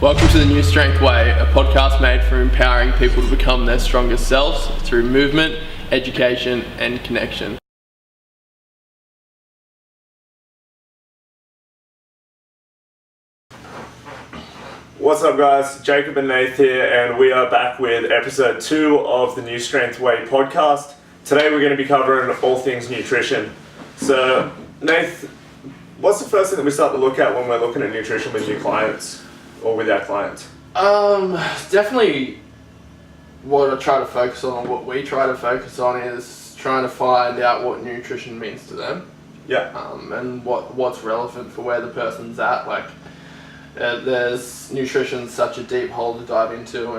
Welcome to the Newstrength Way, a podcast made for empowering people to become their strongest selves through movement, education, and connection. What's up guys, Jacob and Nath here, and we are back with episode 2 of the Newstrength Way podcast. Today we're going to be covering all things nutrition. So Nath, what's the first thing that we start to look at when we're looking at nutrition with new clients or with our clients? Definitely what I try to focus on, what we try to focus on is trying to find out what nutrition means to them. Yeah. And what's relevant for where the person's at. There's nutrition such a deep hole to dive into,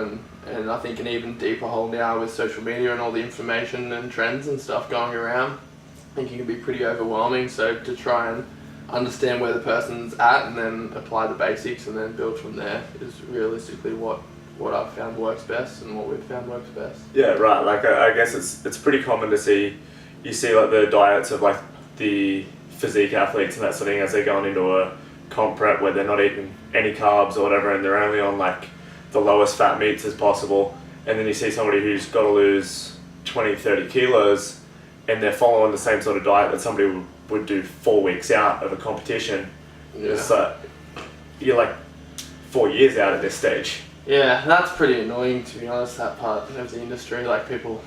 and I think an even deeper hole now with social media and all the information and trends and stuff going around. I think it can be pretty overwhelming, so to try and understand where the person's at and then apply the basics and then build from there is realistically what I've found works best and what we've found works best. Yeah, right. Like I guess it's pretty common to see like the diets of like the physique athletes and that sort of thing as they're going into a comp prep where they're not eating any carbs or whatever, and they're only on like the lowest fat meats as possible. And then you see somebody who's got to lose 20-30 kilos and they're following the same sort of diet that somebody would do 4 weeks out of a competition. Yeah. It's like you're like 4 years out at this stage. Yeah, that's pretty annoying, to be honest, that part of the industry. Like, people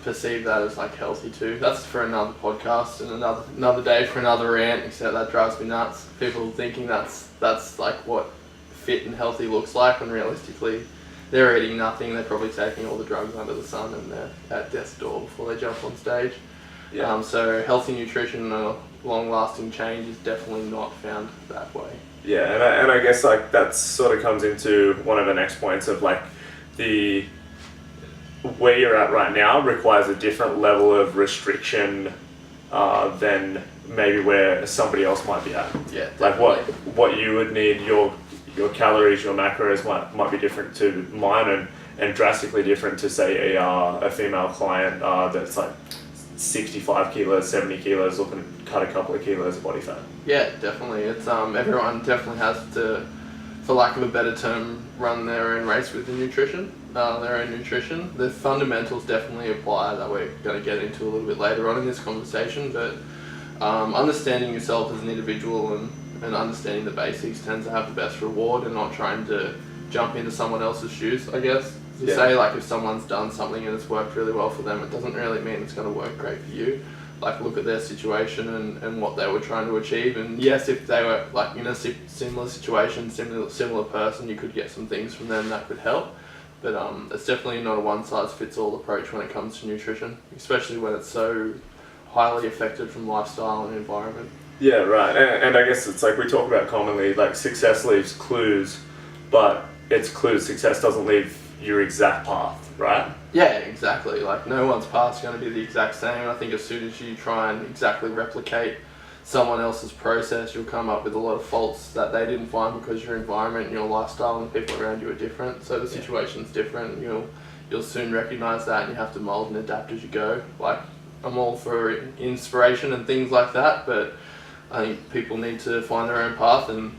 perceive that as like healthy too. That's for another podcast and another day for another rant, except that drives me nuts. People thinking that's like what fit and healthy looks like, when realistically they're eating nothing. They're probably taking all the drugs under the sun and they're at death's door before they jump on stage. Yeah. So healthy nutrition and a long-lasting change is definitely not found that way. Yeah, and I guess like that sort of comes into one of the next points of like the where you're at right now requires a different level of restriction than maybe where somebody else might be at. Yeah, like definitely. what you would need, your calories, your macros might be different to mine, and drastically different to say a female client that's like 65 kilos, 70 kilos, looking to cut a couple of kilos of body fat. Yeah, definitely. It's everyone definitely has to, for lack of a better term, run their own race with the nutrition, their own nutrition. The fundamentals definitely apply that we're going to get into a little bit later on in this conversation, but understanding yourself as an individual and understanding the basics tends to have the best reward, and not trying to jump into someone else's shoes, I guess. You say, like, if someone's done something and it's worked really well for them, it doesn't really mean it's going to work great for you. Like, look at their situation and what they were trying to achieve. And yes, if they were like in a similar situation, similar person, you could get some things from them that could help. But it's definitely not a one-size-fits-all approach when it comes to nutrition, especially when it's so highly affected from lifestyle and environment. Yeah, right. And I guess it's like we talk about commonly, like success leaves clues, but it's clues. Success doesn't leave your exact path, right? Yeah, exactly. Like, no one's path's going to be the exact same. I think as soon as you try and exactly replicate someone else's process, you'll come up with a lot of faults that they didn't find, because your environment and your lifestyle and the people around you are different. So the situation's different. You'll soon recognize that, and you have to mold and adapt as you go. Like, I'm all for inspiration and things like that, but I think people need to find their own path and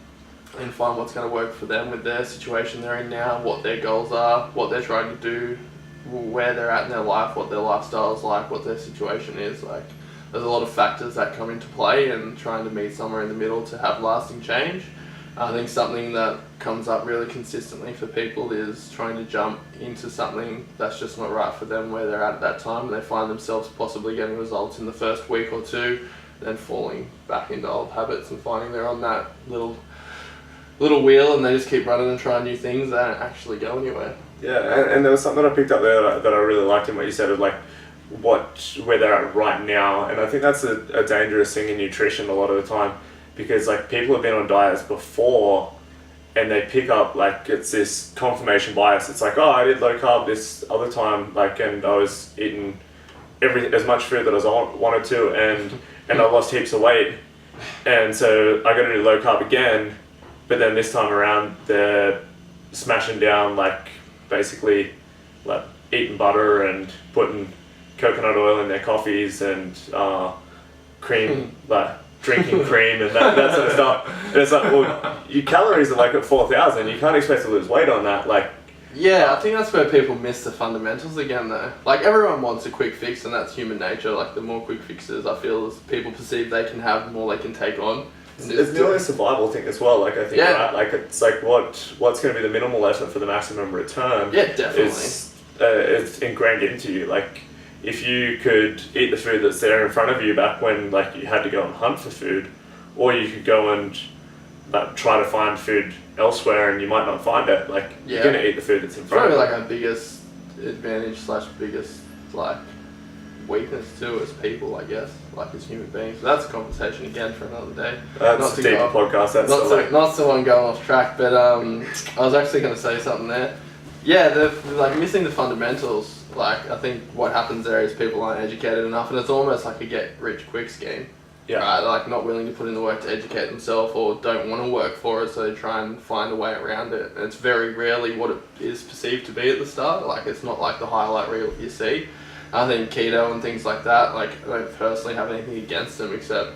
find what's going to work for them with their situation they're in now, what their goals are, what they're trying to do, where they're at in their life, what their lifestyle is like, what their situation is. Like, there's a lot of factors that come into play, and trying to meet somewhere in the middle to have lasting change. I think something that comes up really consistently for people is trying to jump into something that's just not right for them where they're at that time, and they find themselves possibly getting results in the first week or two, then falling back into old habits and finding they're on that little wheel, and they just keep running and trying new things that don't actually go anywhere. Yeah, and there was something that I picked up there that I really liked in what you said of like where they're at right now. And I think that's a dangerous thing in nutrition a lot of the time, because like people have been on diets before and they pick up like it's this confirmation bias. It's like, oh, I did low carb this other time, like, and I was eating as much food that I wanted to, and I lost heaps of weight, and so I got to do low carb again. But then this time around, they're smashing down, like, basically, like, eating butter and putting coconut oil in their coffees and cream, like, drinking cream and that sort of stuff. And it's like, well, your calories are like at 4,000. You can't expect to lose weight on that. Like, yeah, I think that's where people miss the fundamentals again, though. Like, everyone wants a quick fix, and that's human nature. Like, the more quick fixes, I feel, as people perceive they can have, the more they can take on. It's nearly a survival thing as well. Like, I think, right? Like, it's like what's going to be the minimal effort for the maximum return. Yeah, definitely. It's ingrained into you. Like, if you could eat the food that's there in front of you back when, like, you had to go and hunt for food, or you could go and try to find food elsewhere and you might not find it, like, you're going to eat the food that's in front of you. Probably, like, our biggest advantage / biggest, like, weakness too as people, I guess, like as human beings. But that's a conversation again for another day. That's a deeper podcast. That's not someone going off track, but I was actually going to say something there. Yeah, they're like missing the fundamentals. Like, I think what happens there is people aren't educated enough, and it's almost like a get-rich-quick scheme. Yeah. Right? They're like not willing to put in the work to educate themselves, or don't want to work for it, so they try and find a way around it. And it's very rarely what it is perceived to be at the start. Like, it's not like the highlight reel you see. I think keto and things like that, like, I don't personally have anything against them, except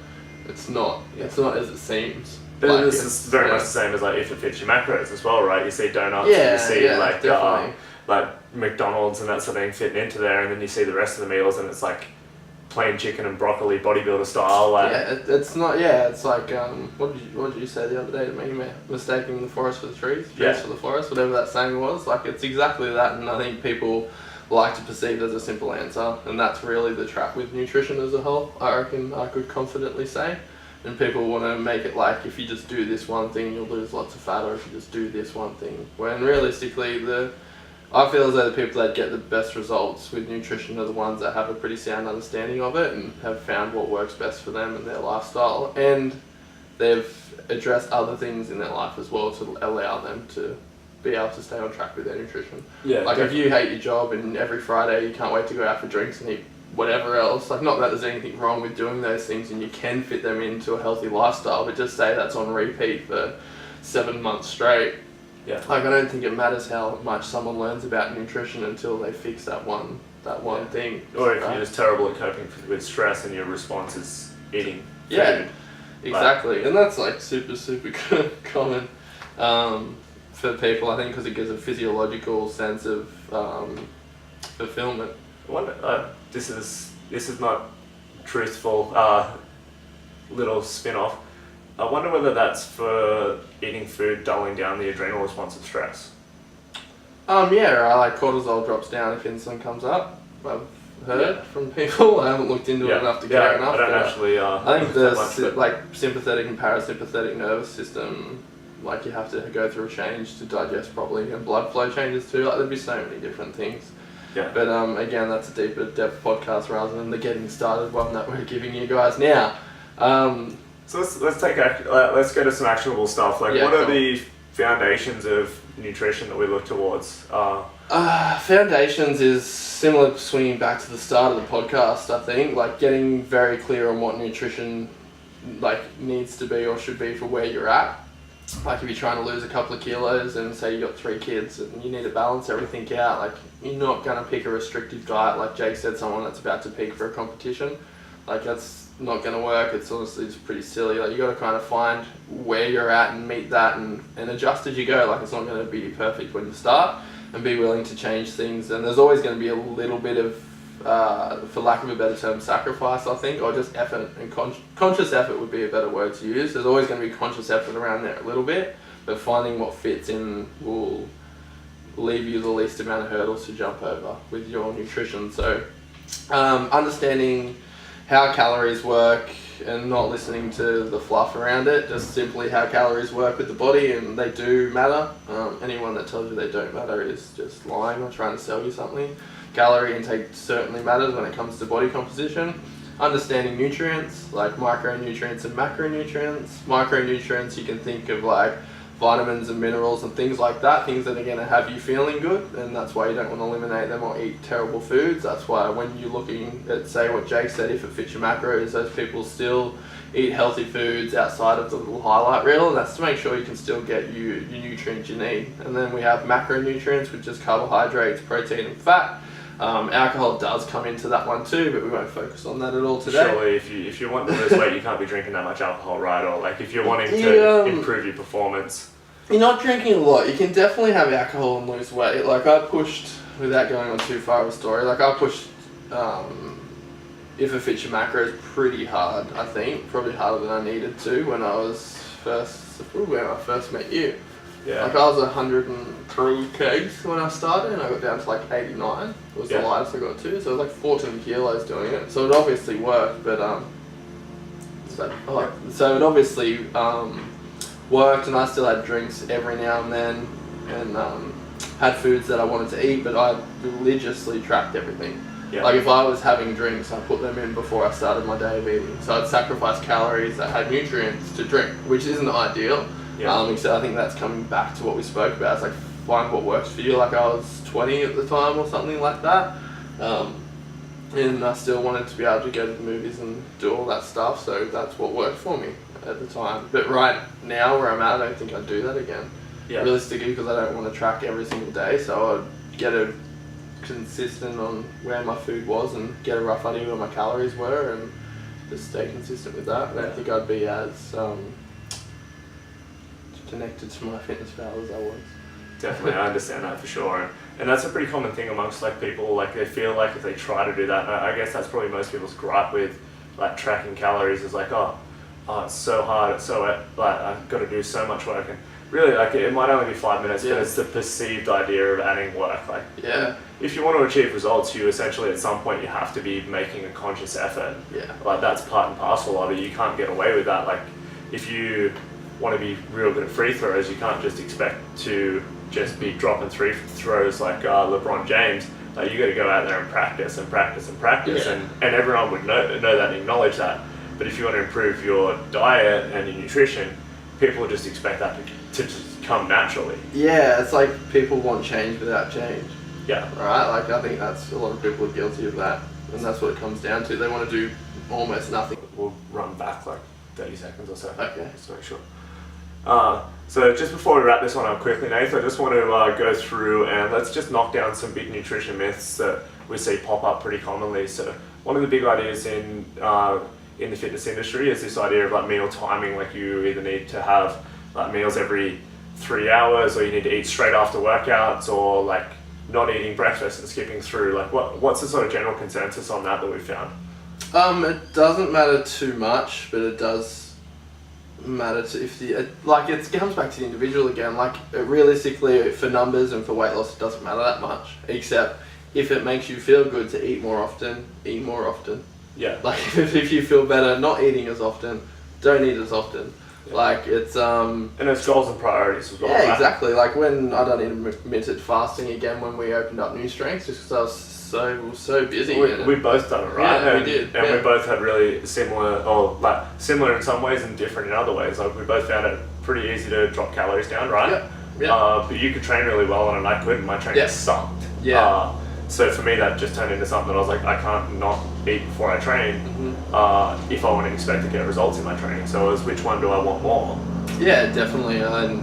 it's not as it seems. Like, this is very much the same as, like, if it fits your macros as well, right? You see donuts, you see like McDonald's and that sort of thing fitting into there, and then you see the rest of the meals and it's like plain chicken and broccoli bodybuilder style. Like, it's not. Yeah, it's like what did you say the other day to me? Mistaking the forest for the trees, trees for the forest, whatever that saying was. Like, it's exactly that, and I think people like to perceive it as a simple answer, and that's really the trap with nutrition as a whole. I reckon I could confidently say. And people want to make it like, if you just do this one thing, you'll lose lots of fat, or if you just do this one thing. When realistically, I feel as though the people that get the best results with nutrition are the ones that have a pretty sound understanding of it and have found what works best for them and their lifestyle. And they've addressed other things in their life as well to allow them to be able to stay on track with their nutrition. Yeah, like, if you hate your job and every Friday you can't wait to go out for drinks and eat whatever else, like, not that there's anything wrong with doing those things and you can fit them into a healthy lifestyle, but just say that's on repeat for 7 months straight. Yeah. Like, I don't think it matters how much someone learns about nutrition until they fix that one thing. Or if you're just terrible at coping with stress and your response is eating food. Yeah, exactly. And that's like super common for people, I think, because it gives a physiological sense of fulfillment. I wonder, this is not truthful, little spin-off. I wonder whether that's for eating food dulling down the adrenal response of stress. Yeah, like cortisol drops down if insulin comes up. I've heard from people. I haven't looked into it enough to care enough. I don't actually. I think the sympathetic and parasympathetic nervous system, like, you have to go through a change to digest properly, and blood flow changes too. Like, there'd be so many different things. Yeah. But again, that's a deeper depth podcast rather than the getting started one that we're giving you guys now. So let's go to some actionable stuff. Like, what are the foundations of nutrition that we look towards? Foundations is similar, swinging back to the start of the podcast, I think, like getting very clear on what nutrition like needs to be or should be for where you're at. Like, if you're trying to lose a couple of kilos and say you got 3 kids and you need to balance everything out, like, you're not going to pick a restrictive diet, like Jake said, someone that's about to peak for a competition. Like, that's not going to work. It's honestly just pretty silly. Like, you got to kind of find where you're at and meet that and adjust as you go. Like, it's not going to be perfect when you start, and be willing to change things. And there's always going to be a little bit of, for lack of a better term, sacrifice, I think, or just effort, and conscious effort would be a better word to use. There's always going to be conscious effort around there a little bit, but finding what fits in will leave you the least amount of hurdles to jump over with your nutrition. So understanding how calories work and not listening to the fluff around it, just simply how calories work with the body, and they do matter. Anyone that tells you they don't matter is just lying or trying to sell you something. Calorie intake certainly matters when it comes to body composition. Understanding nutrients, like micronutrients and macronutrients. Micronutrients, you can think of like vitamins and minerals and things like that, things that are going to have you feeling good, and that's why you don't want to eliminate them or eat terrible foods. That's why when you're looking at, say, what Jake said, if it fits your macros, those people still eat healthy foods outside of the little highlight reel, and that's to make sure you can still get your nutrients you need. And then we have macronutrients, which is carbohydrates, protein and fat. Alcohol does come into that one too, but we won't focus on that at all today. Surely, if you want to lose weight, you can't be drinking that much alcohol, right? Or like if you're wanting to improve your performance. You're not drinking a lot. You can definitely have alcohol and lose weight. Like I pushed, without going on too far of a story, like I pushed if it fits your macros pretty hard, I think. Probably harder than I needed to when I first met you. Yeah. Like I was 103 kegs when I started and I got down to like 89. It was the lightest I got to. So it was like 14 kilos doing it. So it obviously worked, but so it obviously worked, and I still had drinks every now and then, and had foods that I wanted to eat, but I religiously tracked everything. Yeah. Like if I was having drinks, I put them in before I started my day of eating. So I'd sacrifice calories that had nutrients to drink, which isn't ideal. Yeah. So I think that's coming back to what we spoke about. It's like find what works for you. Like I was 20 at the time or something like that. And I still wanted to be able to go to the movies and do all that stuff. So that's what worked for me at the time. But right now where I'm at, I don't think I'd do that again. Yeah. Realistically, because I don't want to track every single day. So I'd get a consistent on where my food was and get a rough idea where my calories were and just stay consistent with that. I don't think I'd be as connected to my fitness pal as I was. Definitely, I understand that for sure, and that's a pretty common thing amongst like people. Like they feel like if they try to do that, I guess that's probably most people's gripe with like tracking calories is like, oh, it's so hard, it's so like I've got to do so much work, and really like it might only be 5 minutes, but it's the perceived idea of adding work. Like if you want to achieve results, you essentially at some point you have to be making a conscious effort. Like that's part and parcel of it. You can't get away with that. Like if you want to be real good at free throws, you can't just expect to just be dropping free throws like LeBron James. Like you got to go out there and practice and practice and practice, and everyone would know that and acknowledge that. But if you want to improve your diet and your nutrition, people just expect that to just come naturally. Yeah, it's like people want change without change. Yeah. Right? Like I think that's a lot of people are guilty of that, and that's what it comes down to. They want to do almost nothing. We'll run back like 30 seconds or so. Okay. Just to make sure. So just before we wrap this one up quickly, Nathan, I just want to go through and let's just knock down some big nutrition myths that we see pop up pretty commonly. So one of the big ideas in the fitness industry is this idea of like meal timing. Like you either need to have like meals every 3 hours, or you need to eat straight after workouts, or like not eating breakfast and skipping through. Like what's the sort of general consensus on that we found? It doesn't matter too much, but it does matter to it comes back to the individual again. Like realistically, for numbers and for weight loss, it doesn't matter that much, except if it makes you feel good to eat more often, eat more often. Yeah. Like if you feel better not eating as often, don't eat as often. Yeah. Like it's and it's goals and priorities as well. Yeah, right? Exactly. Like when I done intermittent fasting again when we opened up Newstrengths, just because I was so busy. We both done it, right? Yeah, we did. And we both had really similar, or like similar in some ways and different in other ways. Like we both found it pretty easy to drop calories down, right? Yeah. But you could train really well and I couldn't. My training sucked. Yeah. So for me, that just turned into something that I was like, I can't not eat before I train if I want to expect to get results in my training. So it was, which one do I want more? Yeah, definitely. And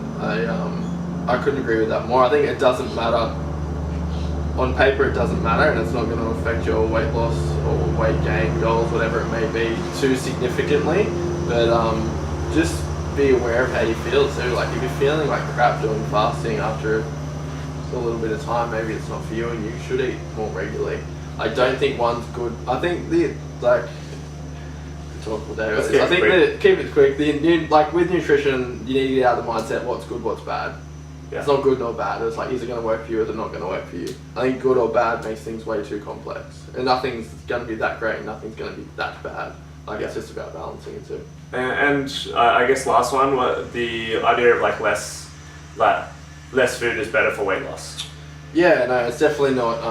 I couldn't agree with that more. I think it doesn't matter. On paper, it doesn't matter, and it's not going to affect your weight loss or weight gain goals, whatever it may be, too significantly. But just be aware of how you feel too. Like if you're feeling like crap doing fasting after a little bit of time, maybe it's not for you, and you should eat more regularly. I don't think one's good. I think talk all day. I think that keep it quick. Like with nutrition, you need to get out of the mindset what's good, what's bad. Yeah. It's not good nor bad. It's like, is it going to work for you or is it not going to work for you? I think good or bad makes things way too complex. And nothing's going to be that great, nothing's going to be that bad. Like it's just about balancing it too. And I guess last one, the idea of like less food is better for weight loss. Yeah, no, it's definitely not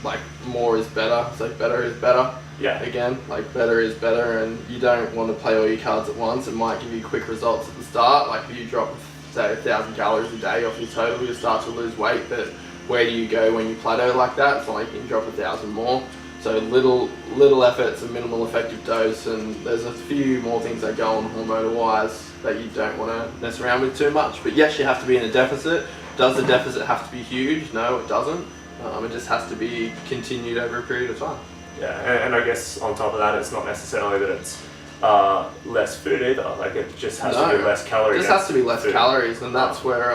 like more is better. It's like better is better. Yeah. Again, like better is better, and you don't want to play all your cards at once. It might give you quick results at the start. Like if you drop, say, 1,000 calories a day off your total, you start to lose weight. But where do you go when you plateau like that? It's not like you can drop 1,000 more. So little efforts and minimal effective dose, and there's a few more things that go on hormonal-wise that you don't want to mess around with too much. But yes, you have to be in a deficit. Does the deficit have to be huge? No, it doesn't. It just has to be continued over a period of time. Yeah, and I guess on top of that, it's not necessarily that it's less food either. Like it just has to be less calories. It just has to be less calories, and that's where.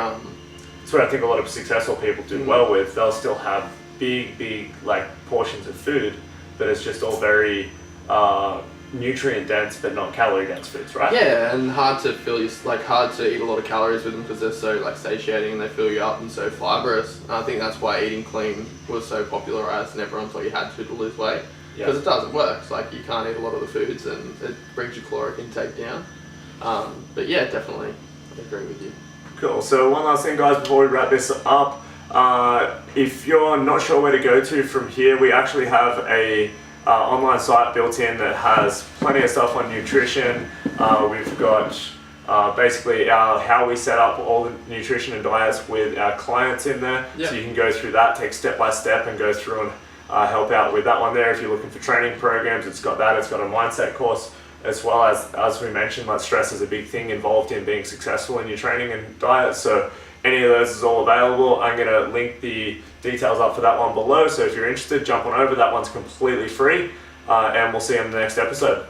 That's what I think a lot of successful people do well with. They'll still have big like portions of food, but it's just all very nutrient dense, but not calorie dense foods, right? Yeah, and hard to hard to eat a lot of calories with them because they're so like satiating and they fill you up and so fibrous. And I think that's why eating clean was so popularized and everyone thought you had to lose weight. Because it doesn't work. It's like you can't eat a lot of the foods and it brings your caloric intake down. But yeah, definitely, I agree with you. Cool. So one last thing, guys, before we wrap this up. If you're not sure where to go to from here, we actually have a online site built in that has plenty of stuff on nutrition. We've got basically how we set up all the nutrition and diets with our clients in there. Yep. So you can go through that, take step by step and go through and help out with that one there. If you're looking for training programs, it's got that. It's got a mindset course, as well as we mentioned, like stress is a big thing involved in being successful in your training and diet. So any of those is all available. I'm going to link the details up for that one below. So if you're interested, jump on over. That one's completely free. And we'll see you in the next episode.